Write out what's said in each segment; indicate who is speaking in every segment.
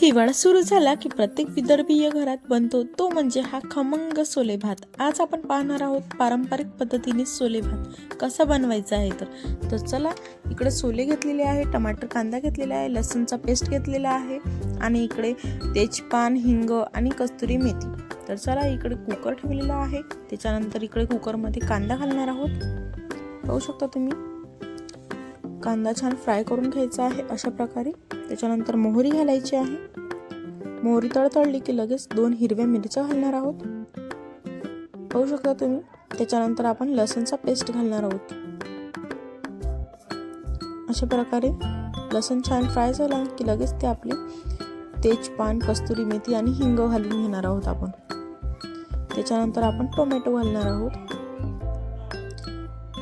Speaker 1: हिवाळा सुरू झाला की प्रत्येक विदर्भीय घरात बनतो तो म्हणजे हा खमंग सोले भात। आज आपण पाहणार आहोत पारंपरिक पद्धतीने सोले भात कसा बनवायचा आहे। तर चला, इकडे सोले घेतलेले आहे, टमाटर कांदा घेतलेला आहे, लसूणचा पेस्ट घेतलेला आहे आणि इकडे तेजपान, हिंग आणि कस्तुरी मेथी। तर चला, इकडे कुकर ठेवलेला आहे, त्याच्यानंतर इकडे कुकरमध्ये कांदा घालणार आहोत। पाहू शकता तुम्ही, कांदा छान फ्राय करून घ्यायचा आहे अशा प्रकारे। त्याच्यानंतर मोहरी घालायची आहे, मोहरी तडतडली की लगेच 2 हिरव्या मिरच्या घालणार आहोत, पाहू शकता तुम्ही। त्याच्यानंतर आपण लसूणचा पेस्ट घालणार आहोत अशा प्रकारे। लसूण छान फ्राय झाला की लगेच ते आपले तेजपान, कस्तुरी मेथी आणि हिंग घालून घेणार आहोत आपण। त्याच्यानंतर आपण टोमॅटो घालणार आहोत,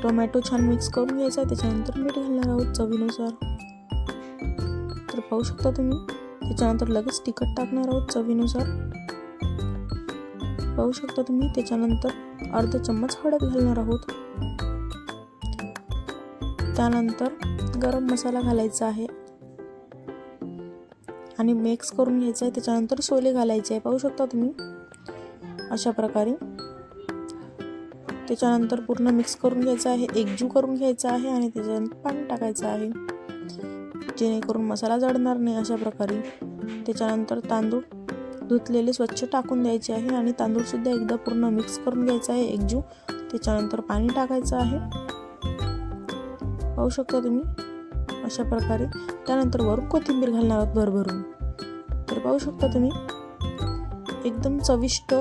Speaker 1: टोमॅटो छान मिक्स करून घ्यायचा। त्याच्यानंतर मीठ घालणार आहोत चवीनुसार, तर पाहू शकता तुम्ही। त्याच्यानंतर लगेच तिखट टाकणार आहोत चवीनुसार, पाहू शकता तुम्ही। त्याच्यानंतर अर्धा चम्मच हळद घालणार आहोत, त्यानंतर गरम मसाला घालायचा आहे आणि मिक्स करून घ्यायचा आहे। त्याच्यानंतर सोले घालायचे आहे, पाहू शकता तुम्ही अशा प्रकारे। त्याच्यानंतर पूर्ण मिक्स करून घ्यायचं आहे, एकजीव करून घ्यायचा आहे आणि त्याच्यानंतर पाणी टाकायचं आहे जेणेकरून मसाला जळणार नाही अशा प्रकारे। त्याच्यानंतर तांदूळ धुतलेले स्वच्छ टाकून द्यायचे आहे आणि तांदूळ सुद्धा एकदा पूर्ण मिक्स करून घ्यायचा आहे एकजीव। त्याच्यानंतर पाणी टाकायचं आहे, पाहू शकता तुम्ही अशा प्रकारे। त्यानंतर वरून कोथिंबीर घालणार आहोत भरभरून, तर पाहू शकता तुम्ही एकदम चविष्ट।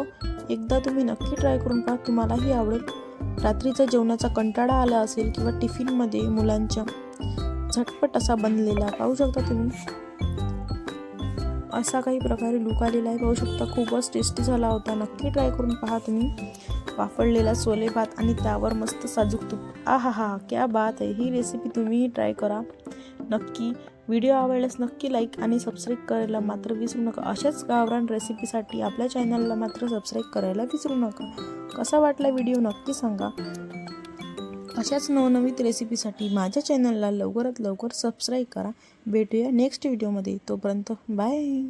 Speaker 1: एकदा तुम्ही नक्की ट्राय करून पहा, तुम्हालाही आवडेल। रात्रीचा जेवणाचा कंटाळा आला असेल किंवा टिफिनमध्ये मुलांच्या झटपट असा बनलेला, पाहू शकता तुम्ही असा काही प्रकारे लुक आलेला आहे, पाहू शकता। खूपच टेस्टी झाला होता, नक्की ट्राय करून पहा तुम्ही। वाफळलेला सोले भात आणि त्यावर मस्त साजूक तूप, आहा हा क्या बात आहे। ही रेसिपी तुम्हीही ट्राय करा नक्की। व्हिडिओ आवडल्यास नक्की लाईक आणि सबस्क्राईब करायला मात्र विसरू नका। अशाच गावरान रेसिपीसाठी आपल्या चॅनलला मात्र सबस्क्राईब करायला विसरू नका। कसा वाटला व्हिडिओ नक्की सांगा। अशाच नवनवीन रेसिपीसाठी माझ्या चॅनलला लवकरात लवकर सबस्क्राईब करा। भेटूया नेक्स्ट व्हिडिओमध्ये, तोपर्यंत बाय।